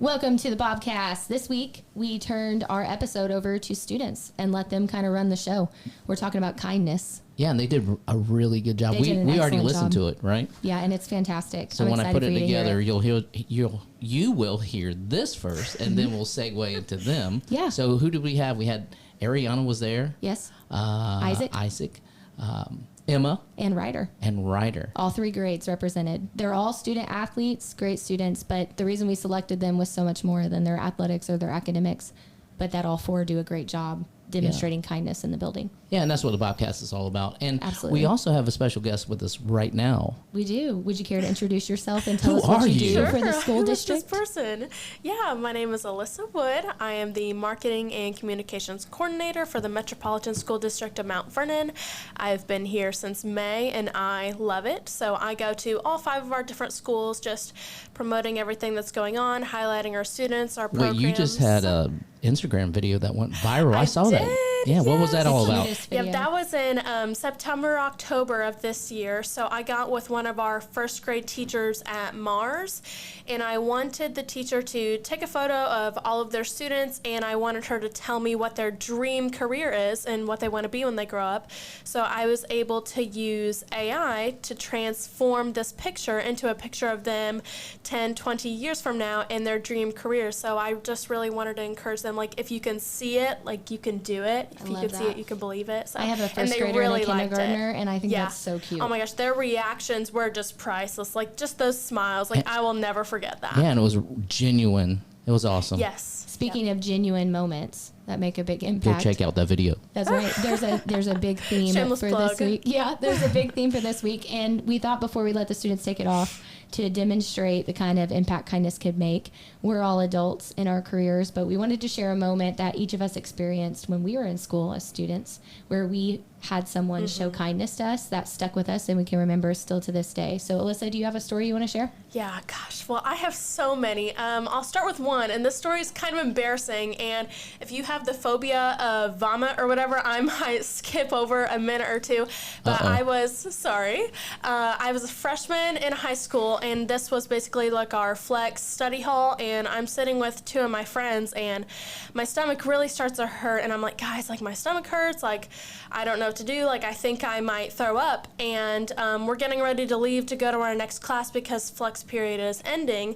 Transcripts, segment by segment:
Welcome to the BobCast. This week, we turned our episode over to students and let them kind of run the show. We're talking about kindness. Yeah, and they did a really good job. They did an We already excellent listened job. to it, right? Yeah, and it's fantastic. So I'm when I excited put for it you to hear together, it. you will hear this first, and then we'll segue into them. Yeah. So who did we have? We had Ariana was there. Yes. Isaac. Emma. And Ryder. Ryder. All three grades represented. They're all student athletes, great students, but the reason we selected them was so much more than their athletics or their academics, but that all four do a great job demonstrating kindness in the building. Yeah, and that's what the BobCast is all about. And Absolutely. we also have a special guest with us right now. We do. Would you care to introduce yourself and tell Who us what are you you? do for the school Who is district? this person? Yeah, my name is Alyssa Wood. I am the Marketing and Communications Coordinator for the Metropolitan School District of Mount Vernon. I've been here since May, and I love it. So I go to all 5 of our different schools, just promoting everything that's going on, highlighting our students, our programs. Wait, you just had a Instagram video that went viral. I saw that. did, Yeah, what was that all The about? cutest Yep, video. that was in September, October of this year. So I got with one of our first grade teachers at Mars, and I wanted the teacher to take a photo of all of their students, and I wanted her to tell me what their dream career is and what they want to be when they grow up. So I was able to use AI to transform this picture into a picture of them 10, 20 years from now in their dream career. So I just really wanted to encourage them, like, if you can see it, like, you can do it. If you love can see that. it, you can believe it. So, I have a and first they grader really and a liked it. kindergartner, and I think Yeah. that's so cute. Oh my gosh, their reactions were just priceless. Like, just those smiles. Like, I will never forget that. Yeah, and it was genuine. It was awesome. Yes. Speaking of genuine moments that make a big Go impact. check out that video. That's right. There's a big theme Shameless for plug. this week. Yeah, there's a big theme for this week, and we thought before we let the students take it off to demonstrate the kind of impact kindness could make. We're all adults in our careers, but we wanted to share a moment that each of us experienced when we were in school as students, where we had someone show kindness to us that stuck with us and we can remember still to this day. So Alyssa, do you have a story you want to share? Yeah, gosh. Well, I have so many. I'll start with one, and this story is kind of embarrassing. And if you have the phobia of vomit or whatever, I might skip over a minute or two. But I was I was a freshman in high school, and this was basically like our flex study hall. And I'm sitting with 2 of my friends, and my stomach really starts to hurt. And I'm like, guys, like, my stomach hurts. Like, I don't know what to do. Like, I think I might throw up. And we're getting ready to leave to go to our next class because flex period is ending.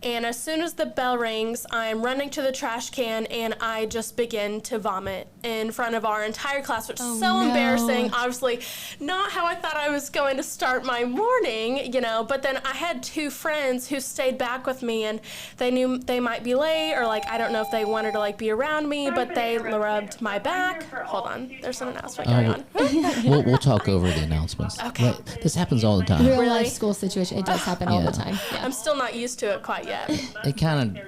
And as soon as the bell rings, I'm running to the trash can, and I just begin to vomit in front of our entire class, which is so embarrassing. Obviously, not how I thought I was going to start my morning, you know. But then I had 2 friends who stayed back with me, and they knew they might be late, or, like, I don't know if they wanted to, like, be around me, but they rubbed my back. Hold on. There's an announcement going on. We'll talk over the announcements. Okay. This happens all the time. Real Really? life school situation. It does happen all the time. Yeah. I'm still not used to it quite yet. It kind of,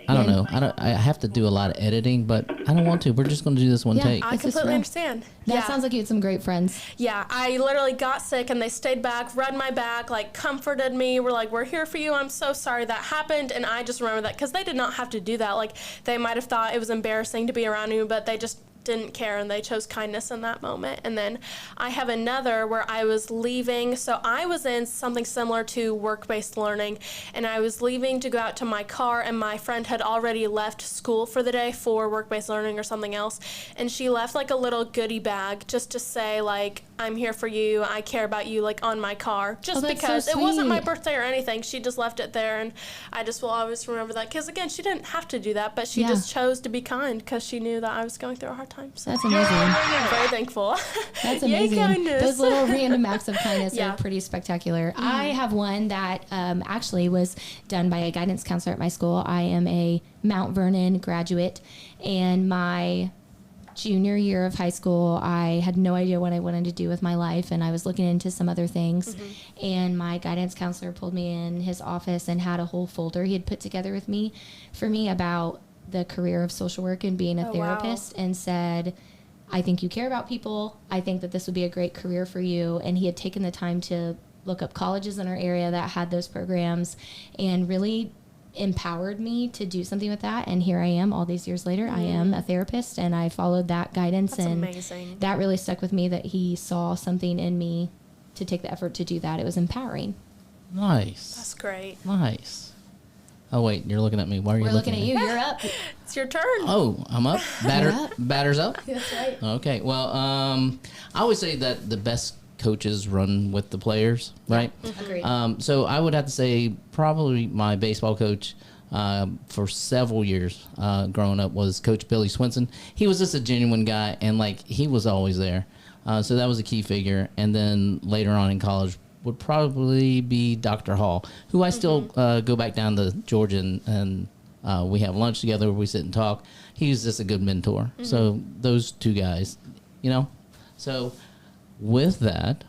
I don't know. I have to do a lot of editing, but I don't want to. We're just going to do this one Yeah. take. I This is completely real. understand. That sounds like you had some great friends. Yeah, I literally got sick, and they stayed back, rubbed my back, like, comforted me. Were like, we're here for you. I'm so sorry that happened. And I just remember that because they did not have to do that. Like, they might have thought it was embarrassing to be around me, but they just didn't care, and they chose kindness in that moment. And then I have another where I was leaving. So I was in something similar to work-based learning, and I was leaving to go out to my car, and my friend had already left school for the day for work-based learning or something else, and she left, like, a little goodie bag just to say, like, I'm here for you, I care about you, like, on my car, just that's because so it wasn't my sweet. birthday or anything. She just left it there, and I just will always remember that, because, again, she didn't have to do that, but she Yeah. just chose to be kind because she knew that I was going through a hard time. So That's amazing. I'm very thankful. That's Yay, amazing. kindness. Those little random acts of kindness Yeah. are pretty spectacular. I have one that actually was done by a guidance counselor at my school. I am a Mount Vernon graduate, and my junior year of high school, I had no idea what I wanted to do with my life, and I was looking into some other things. And my guidance counselor pulled me in his office and had a whole folder he had put together with me for me about the career of social work and being a wow. therapist, and said, I think you care about people. I think that this would be a great career for you. And he had taken the time to look up colleges in our area that had those programs and really empowered me to do something with that. And here I am all these years later. I am a therapist, and I followed that guidance. That's and amazing. that really stuck with me, that he saw something in me to take the effort to do that. It was empowering. Nice. That's great. Nice. Oh, wait, you're looking at me. Why are you looking at you? You're up. It's your turn. Oh, I'm up? Batter's up? That's right. Okay. Well, I always say that the best coaches run with the players, right? Agreed. So I would have to say probably my baseball coach for several years growing up was Coach Billy Swinson. He was just a genuine guy, and like he was always there. So that was a key figure. And then later on in college would probably be Dr. Hall, who I still go back down to Georgia and we have lunch together where we sit and talk. He's just a good mentor. So those two guys, you know. So with that,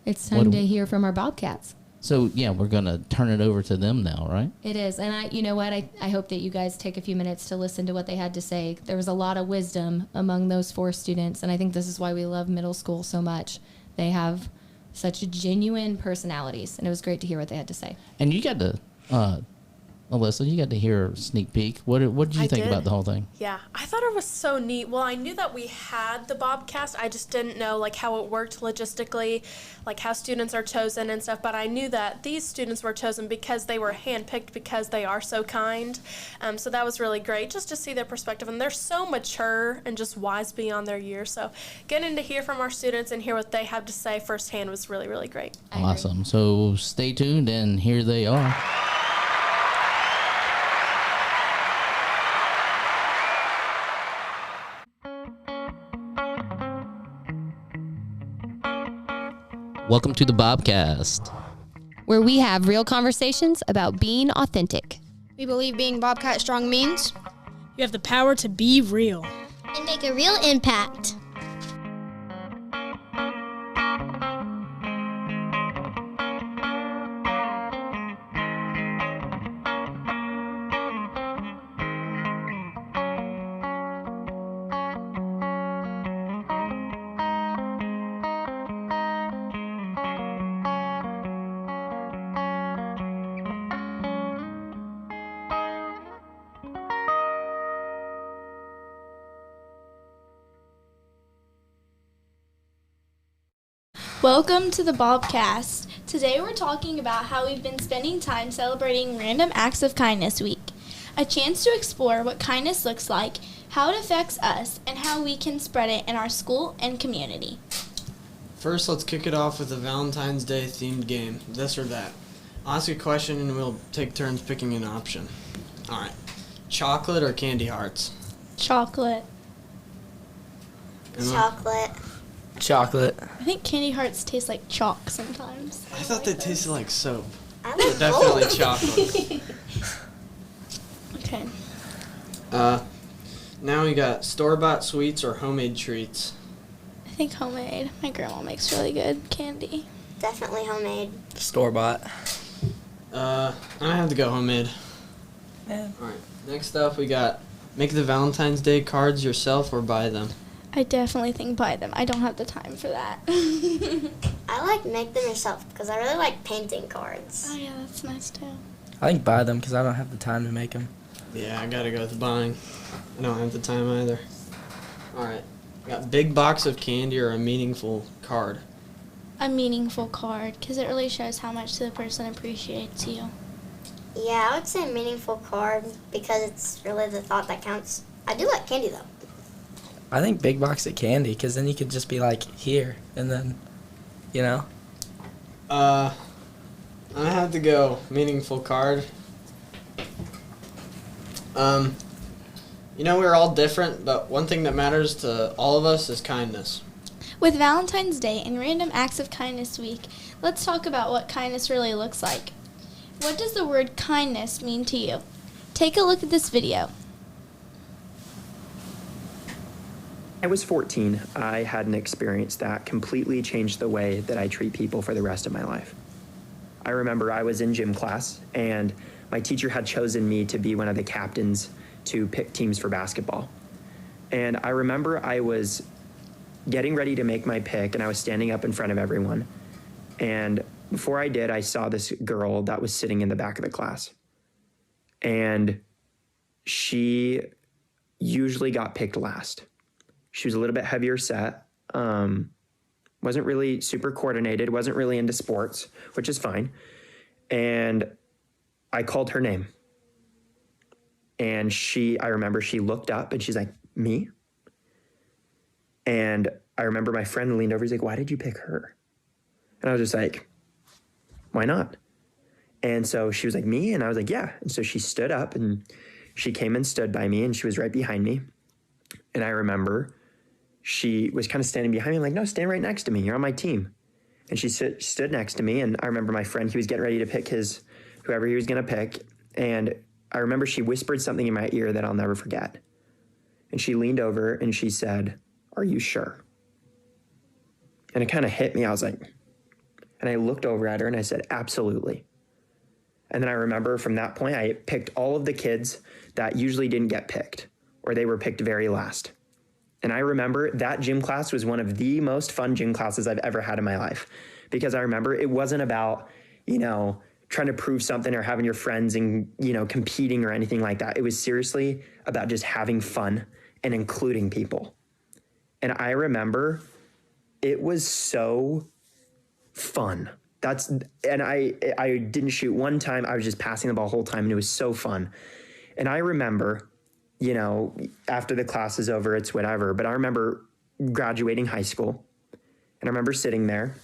it's time to hear from our Bobcats. So, yeah, we're going to turn it over to them now, right? It is. And you know what? I hope that you guys take a few minutes to listen to what they had to say. There was a lot of wisdom among those 4 students, and I think this is why we love middle school so much. They have such genuine personalities, and it was great to hear what they had to say. And you got to, Alyssa, you got to hear a sneak peek. What did you think about the whole thing? Yeah, I thought it was so neat. Well, I knew that we had the BobCast. I just didn't know like how it worked logistically, like how students are chosen and stuff. But I knew that these students were chosen because they were handpicked because they are so kind. So that was really great just to see their perspective. And they're so mature and just wise beyond their years. So getting to hear from our students and hear what they have to say firsthand was really, really great. Awesome. So stay tuned, and here they are. Welcome to the BobCast, where we have real conversations about being authentic. We believe being Bobcat strong means you have the power to be real and make a real impact. Welcome to the BobCast. Today we're talking about how we've been spending time celebrating Random Acts of Kindness Week, a chance to explore what kindness looks like, how it affects us, and how we can spread it in our school and community. First, let's kick it off with a Valentine's Day themed game, this or that. I'll ask a question and we'll take turns picking an option. Alright, chocolate or candy hearts? Chocolate. Emma? Chocolate. chocolate. I think candy hearts taste like chalk sometimes. I thought they tasted like soap. I like Definitely both. chocolate. Okay. Now we got store-bought sweets or homemade treats. I think homemade. My grandma makes really good candy. Definitely homemade. Store-bought. I have to go homemade. Yeah. Alright, next up we got make the Valentine's Day cards yourself or buy them. I definitely think buy them. I don't have the time for that. I like make them yourself because I really like painting cards. Oh yeah, that's nice too. I think buy them because I don't have the time to make them. Yeah, I gotta go with buying. I don't have the time either. Alright, got big box of candy or a meaningful card. A meaningful card because it really shows how much the person appreciates you. Yeah, I would say a meaningful card because it's really the thought that counts. I do like candy though. I think big box of candy because then you could just be like, here, and then, you know. I have to go meaningful card. You know, we're all different, but one thing that matters to all of us is kindness. With Valentine's Day and Random Acts of Kindness Week, let's talk about what kindness really looks like. What does the word kindness mean to you? Take a look at this video. I was 14. I had an experience that completely changed the way that I treat people for the rest of my life. I remember I was in gym class, and my teacher had chosen me to be one of the captains to pick teams for basketball. And I remember I was getting ready to make my pick, and I was standing up in front of everyone. And before I did, I saw this girl that was sitting in the back of the class. And she usually got picked last. She was a little bit heavier set, wasn't really super coordinated, wasn't really into sports, which is fine. And I called her name. And I remember she looked up and she's like, me? And I remember my friend leaned over, he's like, why did you pick her? And I was just like, why not? And so she was like, me? And I was like, yeah. And so she stood up and she came and stood by me and she was right behind me. And I remember she was kind of standing behind me. I'm like, no, stand right next to me. You're on my team. And she stood next to me. And I remember my friend, he was getting ready to pick whoever he was going to pick. And I remember she whispered something in my ear that I'll never forget. And she leaned over and she said, are you sure? And it kind of hit me. I was like, and I looked over at her and I said, absolutely. And then I remember from that point, I picked all of the kids that usually didn't get picked, or they were picked very last. And I remember that gym class was one of the most fun gym classes I've ever had in my life, because I remember it wasn't about, trying to prove something or having your friends and, competing or anything like that. It was seriously about just having fun and including people. And I remember it was so fun. And I didn't shoot one time. I was just passing the ball the whole time and it was so fun. And I remember, after the class is over, it's whatever. But I remember graduating high school and I remember sitting there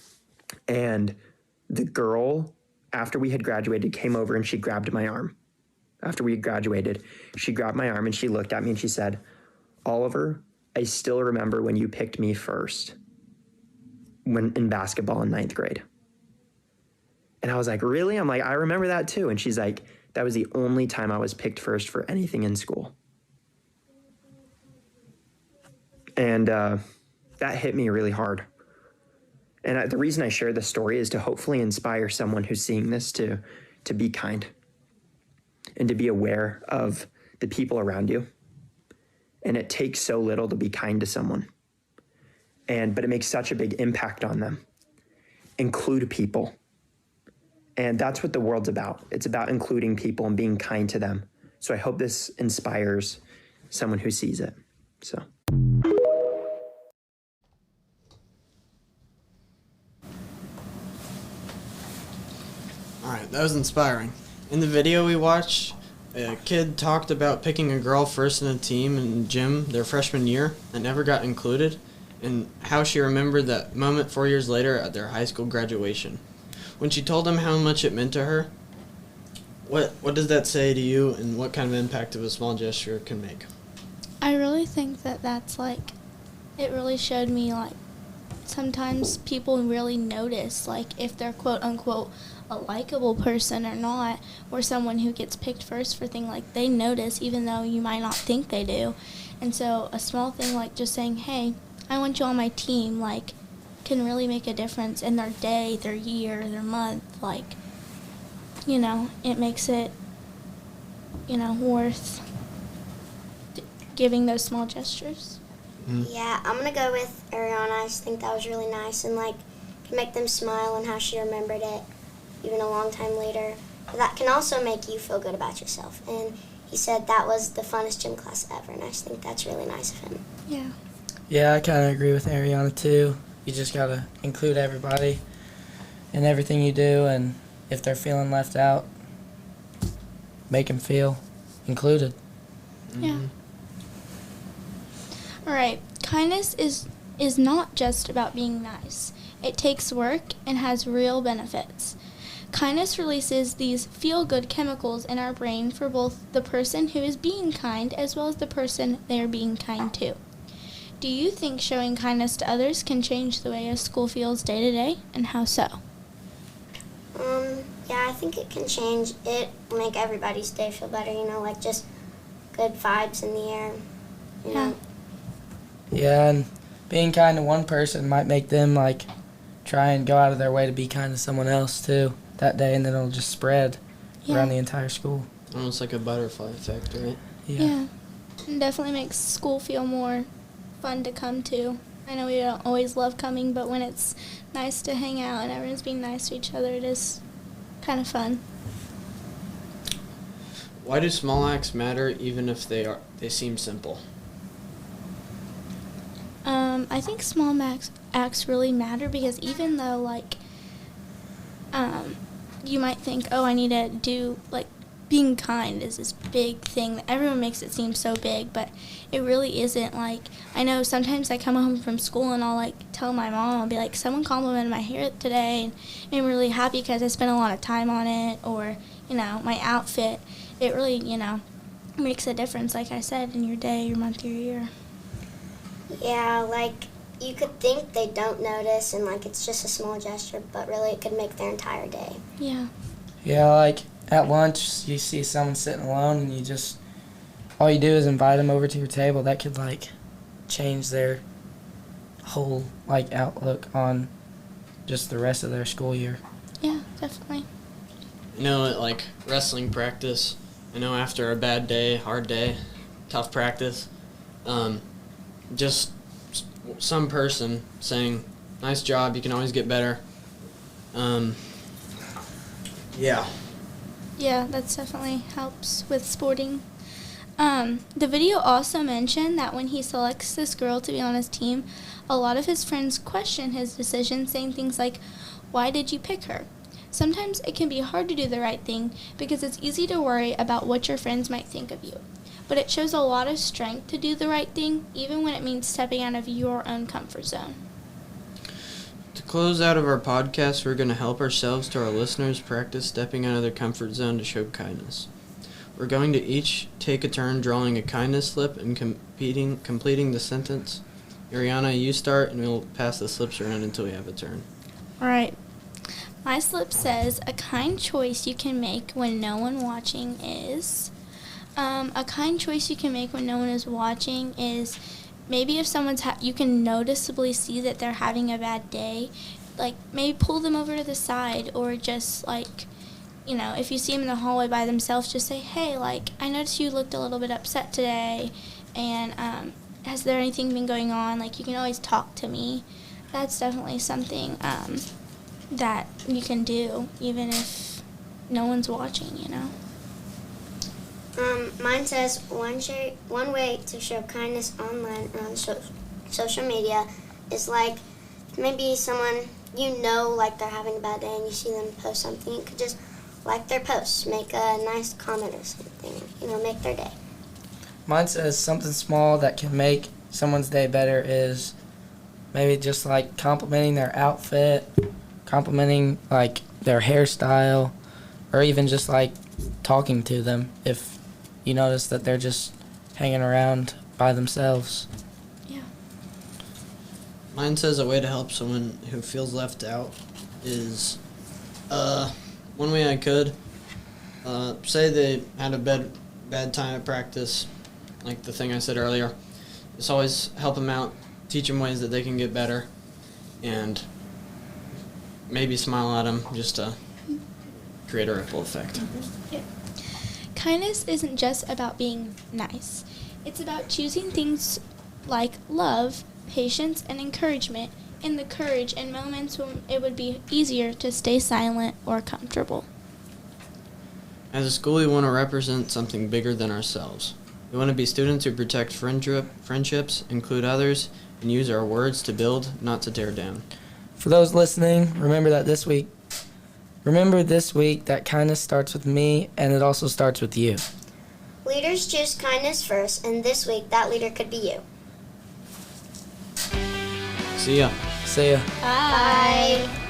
and the girl, after we had graduated, came over and she grabbed my arm. After we had graduated, she grabbed my arm and she looked at me and she said, Oliver, I still remember when you picked me first when in basketball in 9th grade. And I was like, really? I'm like, I remember that too. And she's like, that was the only time I was picked first for anything in school. And that hit me really hard. And the reason I share this story is to hopefully inspire someone who's seeing this to be kind and to be aware of the people around you. And it takes so little to be kind to someone. But it makes such a big impact on them. Include people. And that's what the world's about. It's about including people and being kind to them. So I hope this inspires someone who sees it. So. All right, that was inspiring. In the video we watched, a kid talked about picking a girl first in a team in gym their freshman year and never got included, and how she remembered that moment 4 years later at their high school graduation. When she told him how much it meant to her, what does that say to you, and what kind of impact of a small gesture can make? I really think that's it really showed me sometimes people really notice if they're quote unquote a likable person or not, or someone who gets picked first for things, they notice even though you might not think they do. And so a small thing just saying, hey, I want you on my team, can really make a difference in their day, their year, their month. It makes it, worth giving those small gestures. Mm-hmm. Yeah, I'm going to go with Ariana. I just think that was really nice and, can make them smile and how she remembered it even a long time later. But that can also make you feel good about yourself. And he said that was the funnest gym class ever, and I just think that's really nice of him. Yeah. Yeah, I kind of agree with Ariana, too. You just got to include everybody in everything you do, and if they're feeling left out, make them feel included. Yeah. All right. Kindness is not just about being nice. It takes work and has real benefits. Kindness releases these feel-good chemicals in our brain for both the person who is being kind as well as the person they are being kind to. Do you think showing kindness to others can change the way a school feels day to day, and how so? Yeah, I think it can change. It will make everybody's day feel better, just good vibes in the air. Yeah. Yeah, and being kind to one person might make them, try and go out of their way to be kind to someone else, too, that day, and then it'll just spread around the entire school. Almost like a butterfly effect, right? Yeah. It definitely makes school feel more fun to come to. I know we don't always love coming, but when it's nice to hang out and everyone's being nice to each other, it is kind of fun. Why do small acts matter even if they seem simple? I think small acts really matter because even though you might think, oh, I need to do being kind is this big thing that everyone makes it seem so big, but it really isn't. Like, I know sometimes I come home from school and I'll, like, tell my mom, I'll be like, someone complimented my hair today, and I'm really happy because I spent a lot of time on it, or, you know, my outfit. It really, you know, makes a difference, like I said, in your day, your month, your year. Yeah, like, you could think they don't notice and, like, it's just a small gesture, but really it could make their entire day. Yeah. Yeah, like at lunch, you see someone sitting alone and all you do is invite them over to your table. That could, like, change their whole, like, outlook on just the rest of their school year. Yeah, definitely. You know, at, like, wrestling practice, I know after a bad day, hard day, tough practice, just some person saying, nice job, you can always get better. Yeah. Yeah, that definitely helps with sporting. The video also mentioned that when he selects this girl to be on his team, a lot of his friends question his decision, saying things like, why did you pick her? Sometimes it can be hard to do the right thing because it's easy to worry about what your friends might think of you. But it shows a lot of strength to do the right thing, even when it means stepping out of your own comfort zone. To close out of our podcast, we're going to help ourselves to our listeners practice stepping out of their comfort zone to show kindness. We're going to each take a turn drawing a kindness slip and completing the sentence. Ariana, you start, and we'll pass the slips around until we have a turn. All right. My slip says, a kind choice you can make when no one watching is... a kind choice you can make when no one is watching is maybe if someone's you can noticeably see that they're having a bad day, like maybe pull them over to the side, or just like, you know, if you see them in the hallway by themselves, just say, hey, like, I noticed you looked a little bit upset today, and has there anything been going on? Like, you can always talk to me. That's definitely something that you can do, even if no one's watching, you know. Mine says one way to show kindness online or on social media is, like, maybe someone you know, like, they're having a bad day and you see them post something. You could just like their posts, make a nice comment or something, you know, make their day. Mine says something small that can make someone's day better is maybe just, like, complimenting their outfit, complimenting, like, their hairstyle, or even just, like, talking to them if you notice that they're just hanging around by themselves. Yeah. Mine says a way to help someone who feels left out is, one way I could, say they had a bad time at practice, like the thing I said earlier. Just always help them out, teach them ways that they can get better, and maybe smile at them just to create a ripple effect. Yeah. Kindness isn't just about being nice. It's about choosing things like love, patience, and encouragement, and the courage in moments when it would be easier to stay silent or comfortable. As a school, we want to represent something bigger than ourselves. We want to be students who protect friendships, include others, and use our words to build, not to tear down. For those listening, remember this week that kindness starts with me, and it also starts with you. Leaders choose kindness first, and this week that leader could be you. See ya. See ya. Bye. Bye.